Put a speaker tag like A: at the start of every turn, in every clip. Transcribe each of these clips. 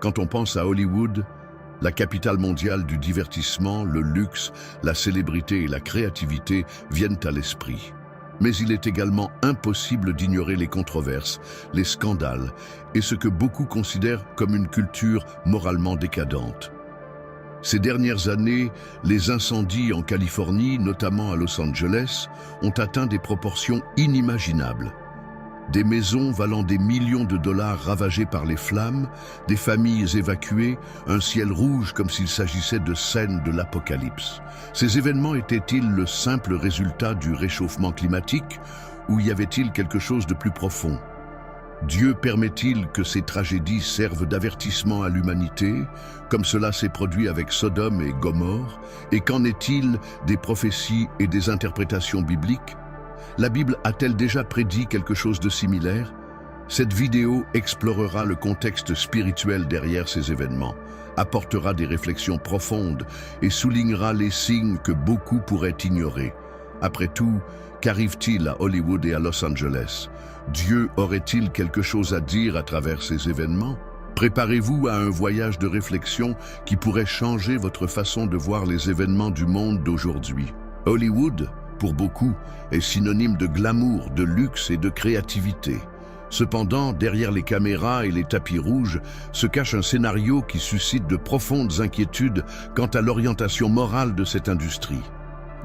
A: Quand on pense à Hollywood, la capitale mondiale du divertissement, le luxe, la célébrité et la créativité viennent à l'esprit. Mais il est également impossible d'ignorer les controverses, les scandales et ce que beaucoup considèrent comme une culture moralement décadente. Ces dernières années, les incendies en Californie, notamment à Los Angeles, ont atteint des proportions inimaginables. Des maisons valant des millions de dollars ravagées par les flammes, des familles évacuées, un ciel rouge comme s'il s'agissait de scènes de l'apocalypse. Ces événements étaient-ils le simple résultat du réchauffement climatique ou y avait-il quelque chose de plus profond? Dieu permet-il que ces tragédies servent d'avertissement à l'humanité, comme cela s'est produit avec Sodome et Gomorrhe? Et qu'en est-il des prophéties et des interprétations bibliques? La Bible a-t-elle déjà prédit quelque chose de similaire? Cette vidéo explorera le contexte spirituel derrière ces événements, apportera des réflexions profondes et soulignera les signes que beaucoup pourraient ignorer. Après tout, qu'arrive-t-il à Hollywood et à Los Angeles? Dieu aurait-il quelque chose à dire à travers ces événements? Préparez-vous à un voyage de réflexion qui pourrait changer votre façon de voir les événements du monde d'aujourd'hui. Hollywood, pour beaucoup, est synonyme de glamour, de luxe et de créativité. Cependant, derrière les caméras et les tapis rouges se cache un scénario qui suscite de profondes inquiétudes quant à l'orientation morale de cette industrie.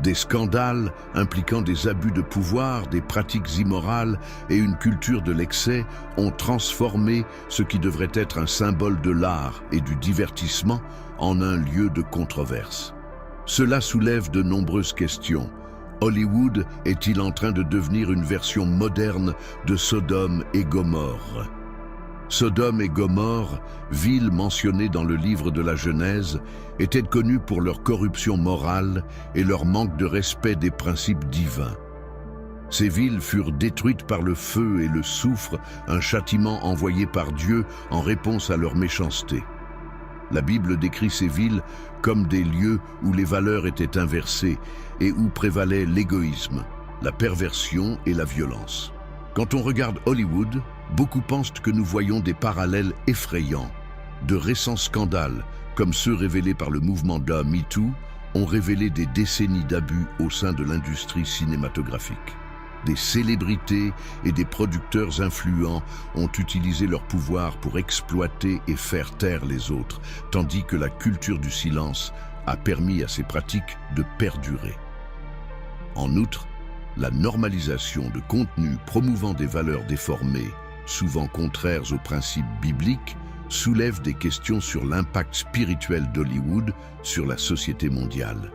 A: Des scandales impliquant des abus de pouvoir, des pratiques immorales et une culture de l'excès ont transformé ce qui devrait être un symbole de l'art et du divertissement en un lieu de controverse. Cela soulève de nombreuses questions. Hollywood est-il en train de devenir une version moderne de Sodome et Gomorrhe? Sodome et Gomorrhe, villes mentionnées dans le livre de la Genèse, étaient connues pour leur corruption morale et leur manque de respect des principes divins. Ces villes furent détruites par le feu et le soufre, un châtiment envoyé par Dieu en réponse à leur méchanceté. La Bible décrit ces villes comme des lieux où les valeurs étaient inversées et où prévalait l'égoïsme, la perversion et la violence. Quand on regarde Hollywood, beaucoup pensent que nous voyons des parallèles effrayants. De récents scandales, comme ceux révélés par le mouvement de MeToo, ont révélé des décennies d'abus au sein de l'industrie cinématographique. Des célébrités et des producteurs influents ont utilisé leur pouvoir pour exploiter et faire taire les autres, tandis que la culture du silence a permis à ces pratiques de perdurer. En outre, la normalisation de contenus promouvant des valeurs déformées, souvent contraires aux principes bibliques, soulève des questions sur l'impact spirituel d'Hollywood sur la société mondiale.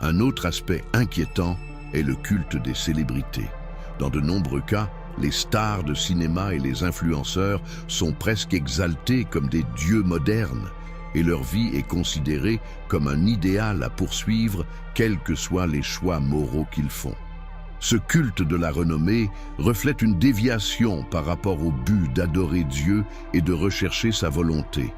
A: Un autre aspect inquiétant est le culte des célébrités. Dans de nombreux cas, les stars de cinéma et les influenceurs sont presque exaltés comme des dieux modernes et leur vie est considérée comme un idéal à poursuivre, quels que soient les choix moraux qu'ils font. Ce culte de la renommée reflète une déviation par rapport au but d'adorer Dieu et de rechercher sa volonté.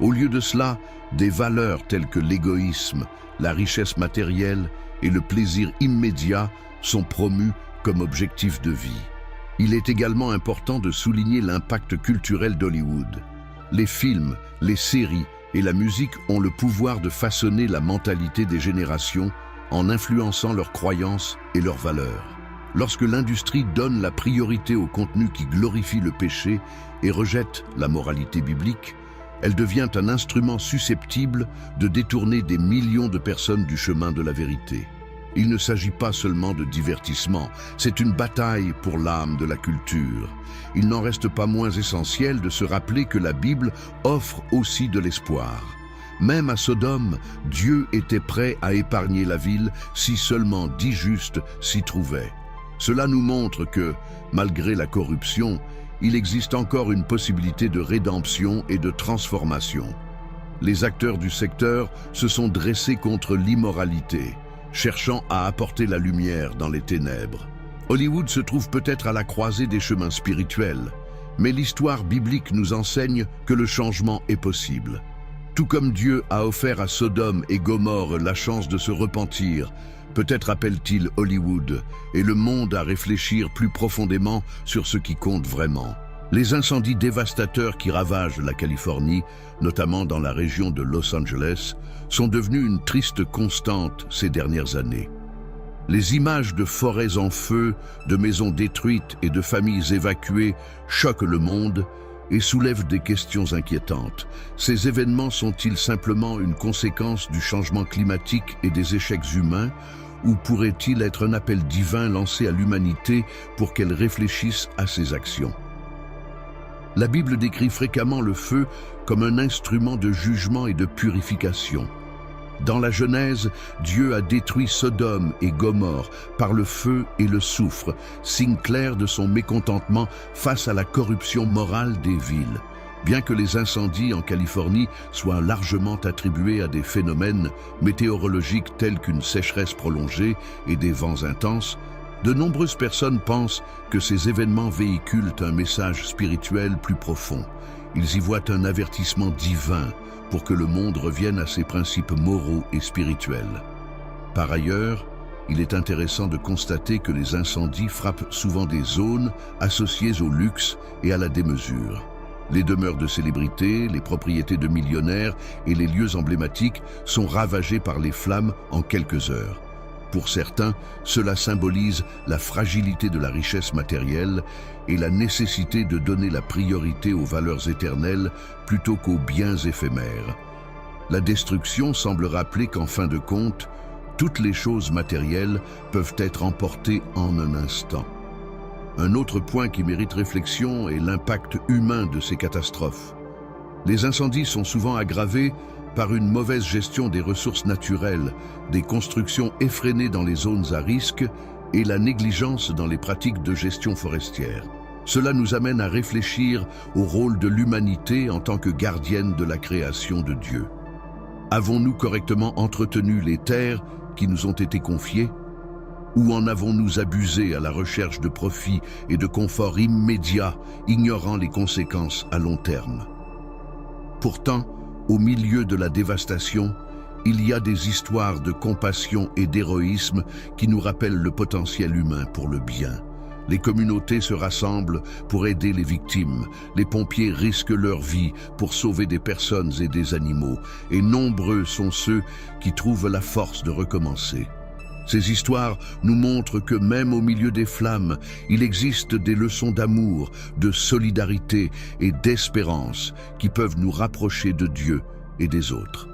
A: Au lieu de cela, des valeurs telles que l'égoïsme, la richesse matérielle et le plaisir immédiat sont promues comme objectif de vie. Il est également important de souligner l'impact culturel d'Hollywood. Les films, les séries et la musique ont le pouvoir de façonner la mentalité des générations en influençant leurs croyances et leurs valeurs. Lorsque l'industrie donne la priorité au contenu qui glorifie le péché et rejette la moralité biblique, elle devient un instrument susceptible de détourner des millions de personnes du chemin de la vérité. Il ne s'agit pas seulement de divertissement, c'est une bataille pour l'âme de la culture. Il n'en reste pas moins essentiel de se rappeler que la Bible offre aussi de l'espoir. Même à Sodome, Dieu était prêt à épargner la ville si seulement 10 justes s'y trouvaient. Cela nous montre que, malgré la corruption, il existe encore une possibilité de rédemption et de transformation. Les acteurs du secteur se sont dressés contre l'immoralité, cherchant à apporter la lumière dans les ténèbres. Hollywood se trouve peut-être à la croisée des chemins spirituels, mais l'histoire biblique nous enseigne que le changement est possible. Tout comme Dieu a offert à Sodome et Gomorrhe la chance de se repentir, peut-être appelle-t-il Hollywood et le monde à réfléchir plus profondément sur ce qui compte vraiment. Les incendies dévastateurs qui ravagent la Californie, notamment dans la région de Los Angeles, sont devenus une triste constante ces dernières années. Les images de forêts en feu, de maisons détruites et de familles évacuées choquent le monde et soulèvent des questions inquiétantes. Ces événements sont-ils simplement une conséquence du changement climatique et des échecs humains, ou pourrait-il être un appel divin lancé à l'humanité pour qu'elle réfléchisse à ses actions? La Bible décrit fréquemment le feu comme un instrument de jugement et de purification. Dans la Genèse, Dieu a détruit Sodome et Gomorrhe par le feu et le soufre, signe clair de son mécontentement face à la corruption morale des villes. Bien que les incendies en Californie soient largement attribués à des phénomènes météorologiques tels qu'une sécheresse prolongée et des vents intenses, de nombreuses personnes pensent que ces événements véhiculent un message spirituel plus profond. Ils y voient un avertissement divin pour que le monde revienne à ses principes moraux et spirituels. Par ailleurs, il est intéressant de constater que les incendies frappent souvent des zones associées au luxe et à la démesure. Les demeures de célébrités, les propriétés de millionnaires et les lieux emblématiques sont ravagés par les flammes en quelques heures. Pour certains, cela symbolise la fragilité de la richesse matérielle et la nécessité de donner la priorité aux valeurs éternelles plutôt qu'aux biens éphémères. La destruction semble rappeler qu'en fin de compte, toutes les choses matérielles peuvent être emportées en un instant. Un autre point qui mérite réflexion est l'impact humain de ces catastrophes. Les incendies sont souvent aggravés par une mauvaise gestion des ressources naturelles, des constructions effrénées dans les zones à risque et la négligence dans les pratiques de gestion forestière. Cela nous amène à réfléchir au rôle de l'humanité en tant que gardienne de la création de Dieu. Avons-nous correctement entretenu les terres qui nous ont été confiées? Ou en avons-nous abusé à la recherche de profit et de confort immédiat, ignorant les conséquences à long terme? Pourtant, au milieu de la dévastation, il y a des histoires de compassion et d'héroïsme qui nous rappellent le potentiel humain pour le bien. Les communautés se rassemblent pour aider les victimes, les pompiers risquent leur vie pour sauver des personnes et des animaux, et nombreux sont ceux qui trouvent la force de recommencer. Ces histoires nous montrent que même au milieu des flammes, il existe des leçons d'amour, de solidarité et d'espérance qui peuvent nous rapprocher de Dieu et des autres.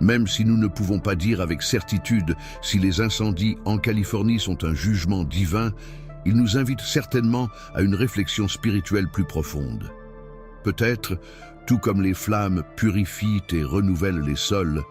A: Même si nous ne pouvons pas dire avec certitude si les incendies en Californie sont un jugement divin, ils nous invitent certainement à une réflexion spirituelle plus profonde. Peut-être, tout comme les flammes purifient et renouvellent les sols,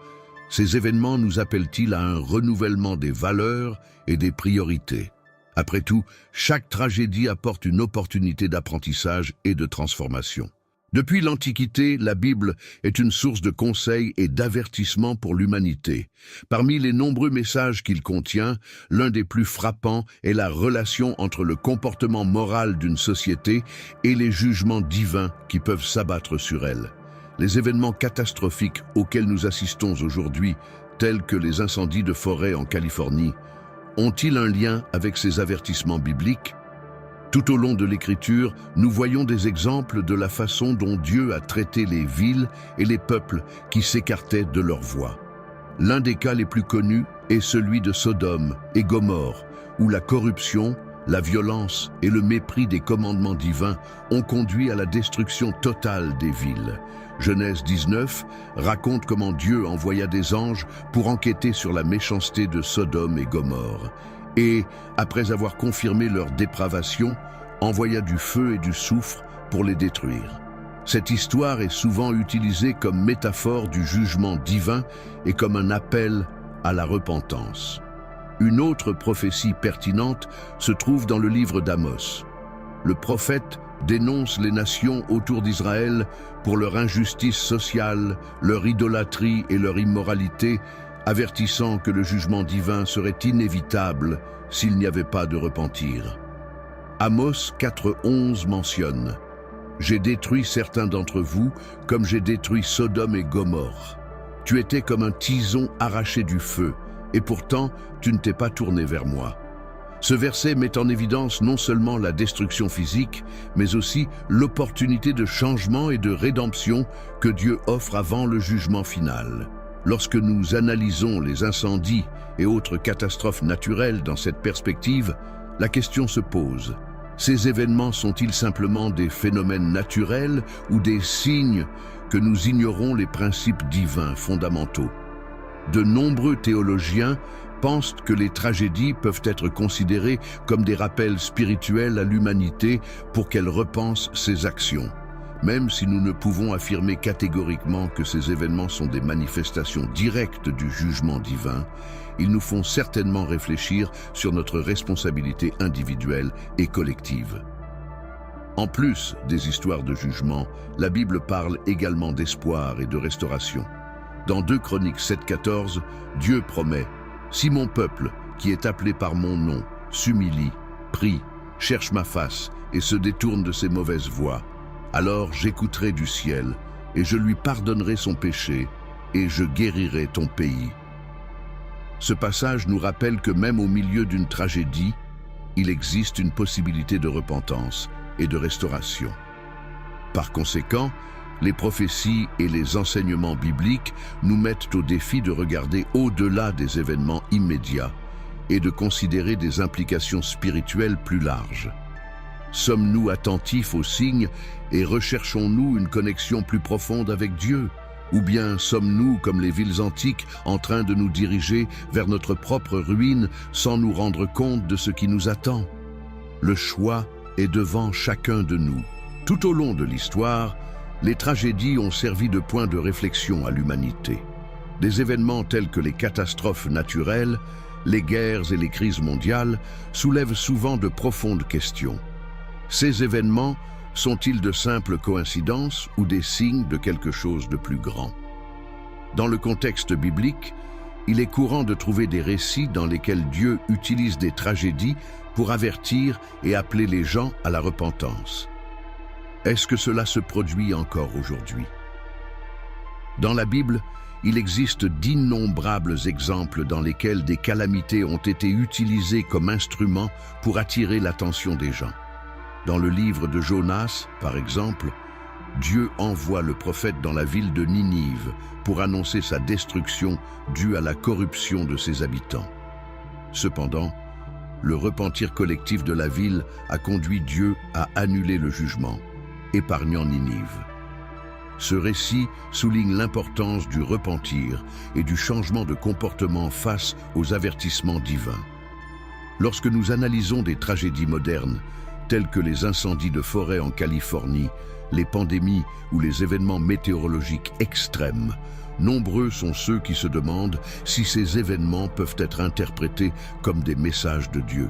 A: ces événements nous appellent-ils à un renouvellement des valeurs et des priorités. Après tout, chaque tragédie apporte une opportunité d'apprentissage et de transformation. Depuis l'Antiquité, la Bible est une source de conseils et d'avertissements pour l'humanité. Parmi les nombreux messages qu'il contient, l'un des plus frappants est la relation entre le comportement moral d'une société et les jugements divins qui peuvent s'abattre sur elle. Les événements catastrophiques auxquels nous assistons aujourd'hui, tels que les incendies de forêt en Californie, ont-ils un lien avec ces avertissements bibliques? Tout au long de l'Écriture, nous voyons des exemples de la façon dont Dieu a traité les villes et les peuples qui s'écartaient de leur voie. L'un des cas les plus connus est celui de Sodome et Gomorrhe, où la corruption, la violence et le mépris des commandements divins ont conduit à la destruction totale des villes. Genèse 19 raconte comment Dieu envoya des anges pour enquêter sur la méchanceté de Sodome et Gomorrhe. Et, après avoir confirmé leur dépravation, envoya du feu et du soufre pour les détruire. Cette histoire est souvent utilisée comme métaphore du jugement divin et comme un appel à la repentance. Une autre prophétie pertinente se trouve dans le livre d'Amos. Le prophète dénonce les nations autour d'Israël pour leur injustice sociale, leur idolâtrie et leur immoralité, avertissant que le jugement divin serait inévitable s'il n'y avait pas de repentir. Amos 4:11 mentionne « J'ai détruit certains d'entre vous, comme j'ai détruit Sodome et Gomorrhe. Tu étais comme un tison arraché du feu, et pourtant tu ne t'es pas tourné vers moi. Ce verset met en évidence non seulement la destruction physique, mais aussi l'opportunité de changement et de rédemption que Dieu offre avant le jugement final. Lorsque nous analysons les incendies et autres catastrophes naturelles dans cette perspective, la question se pose. Ces événements sont-ils simplement des phénomènes naturels ou des signes que nous ignorons les principes divins fondamentaux? De nombreux théologiens pensent que les tragédies peuvent être considérées comme des rappels spirituels à l'humanité pour qu'elle repense ses actions. Même si nous ne pouvons affirmer catégoriquement que ces événements sont des manifestations directes du jugement divin, ils nous font certainement réfléchir sur notre responsabilité individuelle et collective. En plus des histoires de jugement, la Bible parle également d'espoir et de restauration. Dans 2 Chroniques 7,14, Dieu promet « Si mon peuple, qui est appelé par mon nom, s'humilie, prie, cherche ma face et se détourne de ses mauvaises voies, alors j'écouterai du ciel et je lui pardonnerai son péché et je guérirai ton pays. » Ce passage nous rappelle que même au milieu d'une tragédie, il existe une possibilité de repentance et de restauration. Par conséquent, les prophéties et les enseignements bibliques nous mettent au défi de regarder au-delà des événements immédiats et de considérer des implications spirituelles plus larges. Sommes-nous attentifs aux signes et recherchons-nous une connexion plus profonde avec Dieu? Ou bien sommes-nous, comme les villes antiques, en train de nous diriger vers notre propre ruine sans nous rendre compte de ce qui nous attend? Le choix est devant chacun de nous. Tout au long de l'histoire, les tragédies ont servi de point de réflexion à l'humanité. Des événements tels que les catastrophes naturelles, les guerres et les crises mondiales soulèvent souvent de profondes questions. Ces événements sont-ils de simples coïncidences ou des signes de quelque chose de plus grand? Dans le contexte biblique, il est courant de trouver des récits dans lesquels Dieu utilise des tragédies pour avertir et appeler les gens à la repentance. Est-ce que cela se produit encore aujourd'hui? Dans la Bible, il existe d'innombrables exemples dans lesquels des calamités ont été utilisées comme instruments pour attirer l'attention des gens. Dans le livre de Jonas, par exemple, Dieu envoie le prophète dans la ville de Ninive pour annoncer sa destruction due à la corruption de ses habitants. Cependant, le repentir collectif de la ville a conduit Dieu à annuler le jugement, épargnant Ninive. Ce récit souligne l'importance du repentir et du changement de comportement face aux avertissements divins. Lorsque nous analysons des tragédies modernes, tels que les incendies de forêt en Californie, les pandémies ou les événements météorologiques extrêmes, nombreux sont ceux qui se demandent si ces événements peuvent être interprétés comme des messages de Dieu.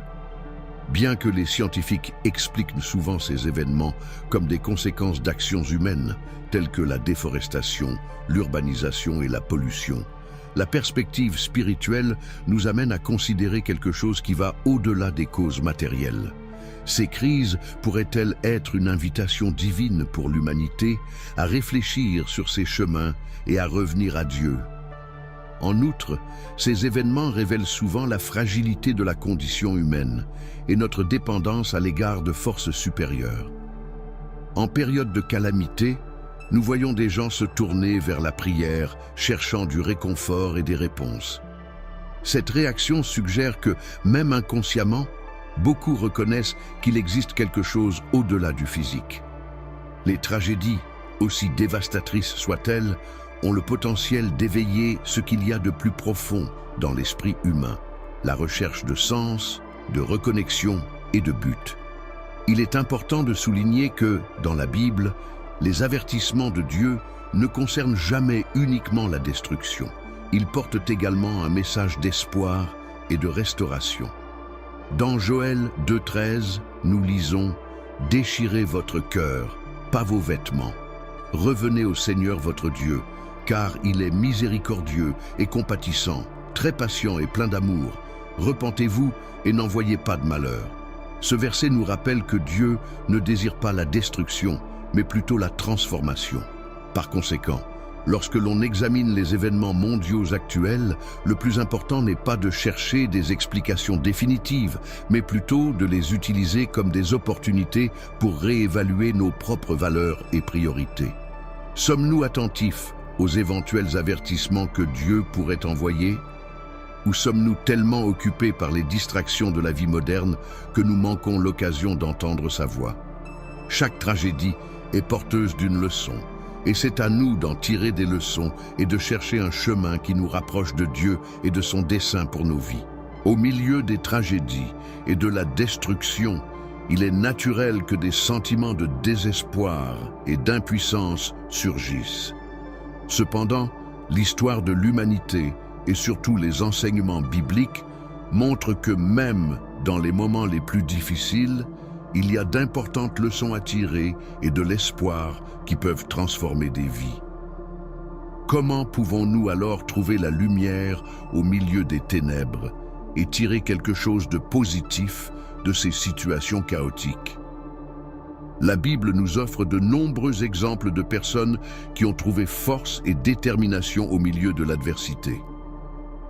A: Bien que les scientifiques expliquent souvent ces événements comme des conséquences d'actions humaines, telles que la déforestation, l'urbanisation et la pollution, la perspective spirituelle nous amène à considérer quelque chose qui va au-delà des causes matérielles. Ces crises pourraient-elles être une invitation divine pour l'humanité à réfléchir sur ses chemins et à revenir à Dieu? En outre, ces événements révèlent souvent la fragilité de la condition humaine et notre dépendance à l'égard de forces supérieures. En période de calamité, nous voyons des gens se tourner vers la prière, cherchant du réconfort et des réponses. Cette réaction suggère que, même inconsciemment, beaucoup reconnaissent qu'il existe quelque chose au-delà du physique. Les tragédies, aussi dévastatrices soient-elles, ont le potentiel d'éveiller ce qu'il y a de plus profond dans l'esprit humain, la recherche de sens, de reconnexion et de but. Il est important de souligner que, dans la Bible, les avertissements de Dieu ne concernent jamais uniquement la destruction. Ils portent également un message d'espoir et de restauration. Dans Joël 2,13, nous lisons « Déchirez votre cœur, pas vos vêtements. Revenez au Seigneur votre Dieu, car il est miséricordieux et compatissant, très patient et plein d'amour. Repentez-vous et n'envoyez pas de malheur. » Ce verset nous rappelle que Dieu ne désire pas la destruction, mais plutôt la transformation. Par conséquent, Lorsque l'on examine les événements mondiaux actuels, le plus important n'est pas de chercher des explications définitives, mais plutôt de les utiliser comme des opportunités pour réévaluer nos propres valeurs et priorités. Sommes-nous attentifs aux éventuels avertissements que Dieu pourrait envoyer? Ou sommes-nous tellement occupés par les distractions de la vie moderne que nous manquons l'occasion d'entendre sa voix? Chaque tragédie est porteuse d'une leçon. Et c'est à nous d'en tirer des leçons et de chercher un chemin qui nous rapproche de Dieu et de son dessein pour nos vies. Au milieu des tragédies et de la destruction, il est naturel que des sentiments de désespoir et d'impuissance surgissent. Cependant, l'histoire de l'humanité et surtout les enseignements bibliques montrent que même dans les moments les plus difficiles, il y a d'importantes leçons à tirer et de l'espoir qui peuvent transformer des vies. Comment pouvons-nous alors trouver la lumière au milieu des ténèbres et tirer quelque chose de positif de ces situations chaotiques? La Bible nous offre de nombreux exemples de personnes qui ont trouvé force et détermination au milieu de l'adversité.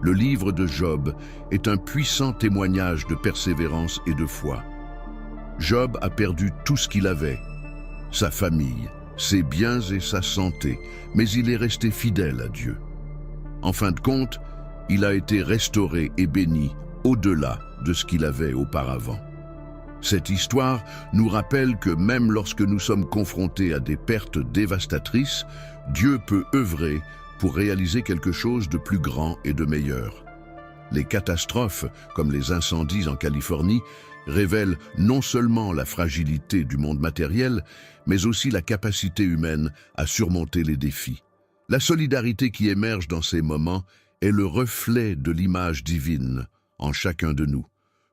A: Le livre de Job est un puissant témoignage de persévérance et de foi. Job a perdu tout ce qu'il avait, sa famille, ses biens et sa santé, mais il est resté fidèle à Dieu. En fin de compte, il a été restauré et béni au-delà de ce qu'il avait auparavant. Cette histoire nous rappelle que même lorsque nous sommes confrontés à des pertes dévastatrices, Dieu peut œuvrer pour réaliser quelque chose de plus grand et de meilleur. Les catastrophes, comme les incendies en Californie, révèlent non seulement la fragilité du monde matériel, mais aussi la capacité humaine à surmonter les défis. La solidarité qui émerge dans ces moments est le reflet de l'image divine en chacun de nous.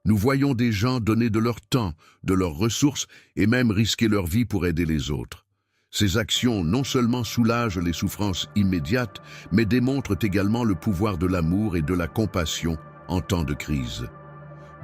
A: Nous voyons des gens donner de leur temps, de leurs ressources et même risquer leur vie pour aider les autres. Ces actions non seulement soulagent les souffrances immédiates, mais démontrent également le pouvoir de l'amour et de la compassion en temps de crise.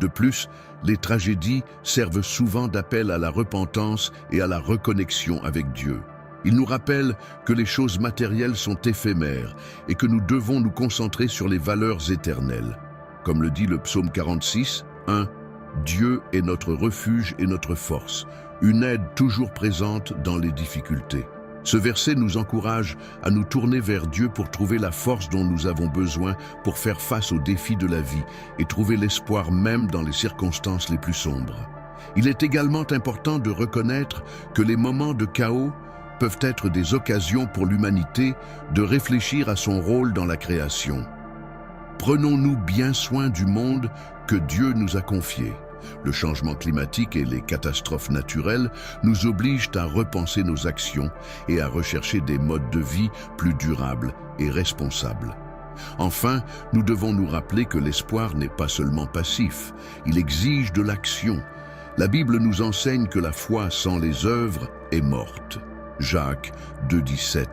A: De plus, les tragédies servent souvent d'appel à la repentance et à la reconnexion avec Dieu. Ils nous rappellent que les choses matérielles sont éphémères et que nous devons nous concentrer sur les valeurs éternelles. Comme le dit le psaume 46, 1, « Dieu est notre refuge et notre force, une aide toujours présente dans les difficultés ». Ce verset nous encourage à nous tourner vers Dieu pour trouver la force dont nous avons besoin pour faire face aux défis de la vie et trouver l'espoir même dans les circonstances les plus sombres. Il est également important de reconnaître que les moments de chaos peuvent être des occasions pour l'humanité de réfléchir à son rôle dans la création. Prenons-nous bien soin du monde que Dieu nous a confié. Le changement climatique et les catastrophes naturelles nous obligent à repenser nos actions et à rechercher des modes de vie plus durables et responsables. Enfin, nous devons nous rappeler que l'espoir n'est pas seulement passif, il exige de l'action. La Bible nous enseigne que la foi sans les œuvres est morte. Jacques 2,17.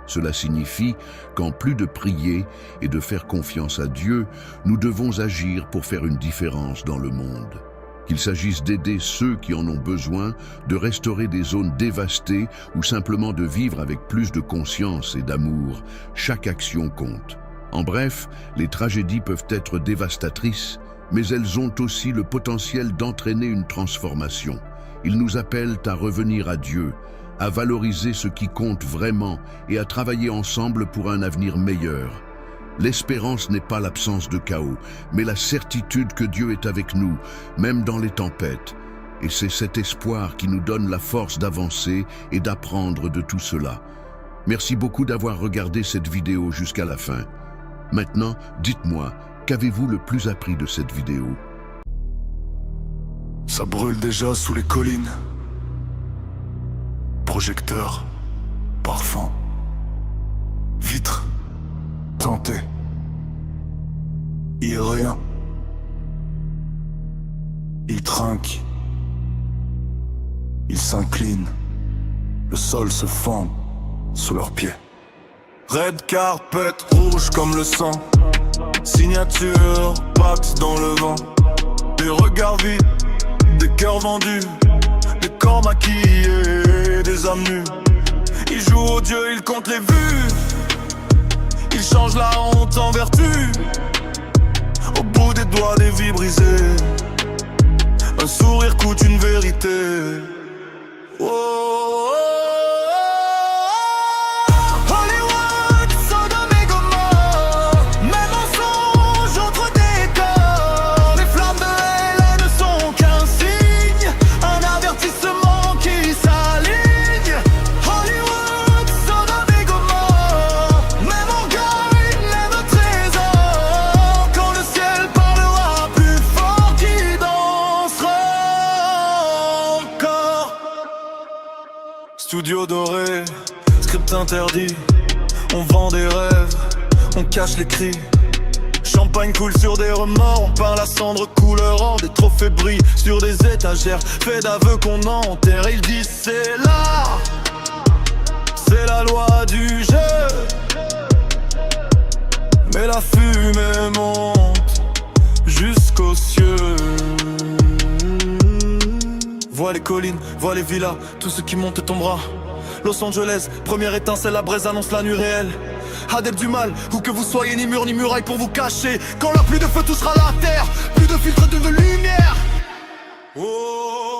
A: Cela signifie qu'en plus de prier et de faire confiance à Dieu, nous devons agir pour faire une différence dans le monde. Qu'il s'agisse d'aider ceux qui en ont besoin, de restaurer des zones dévastées ou simplement de vivre avec plus de conscience et d'amour, chaque action compte. En bref, les tragédies peuvent être dévastatrices, mais elles ont aussi le potentiel d'entraîner une transformation. Ils nous appellent à revenir à Dieu, à valoriser ce qui compte vraiment et à travailler ensemble pour un avenir meilleur. L'espérance n'est pas l'absence de chaos, mais la certitude que Dieu est avec nous, même dans les tempêtes. Et c'est cet espoir qui nous donne la force d'avancer et d'apprendre de tout cela. Merci beaucoup d'avoir regardé cette vidéo jusqu'à la fin. Maintenant, dites-moi, qu'avez-vous le plus appris de cette vidéo?
B: Ça brûle déjà sous les collines. Projecteur, parfum, vitre, tenté. Il est rien. Il trinque. Il s'incline. Le sol se fend sous leurs pieds. Red carpet, rouge comme le sang. Signature, Pax dans le vent. Des regards vides, des cœurs vendus. Des corps maquillés, des âmes nues. Il joue au Dieu, il compte les vues. Il change la honte en vertu. Au bout des doigts des vies brisées, un sourire coûte une vérité. Oh, oh, oh. Hollywood, Sodome et Gomorrhe, même mensonge, autre décor. Les flammes de haine ne sont qu'un signe, un avertissement qui s'aligne. Hollywood, Sodome et Gomorrhe, même orgueil, même trésor. Quand le ciel parlera plus fort, qui dansera encore. Studio doré, script interdit. On vend des rêves, on cache les cris. Champagne coule sur des remords, on peint la cendre couleur or. Des trophées brillent sur des étagères, fait d'aveux qu'on enterre. Ils disent c'est là, c'est la loi du jeu. Mais la fumée monte jusqu'aux cieux. Vois les collines, vois les villas, tout ce qui monte tombera. Los Angeles, première étincelle, la braise annonce la nuit réelle. Adepte du mal, où que vous soyez, ni mur ni muraille pour vous cacher. Quand la pluie de feu touchera la terre, plus de filtre de lumière. Oh.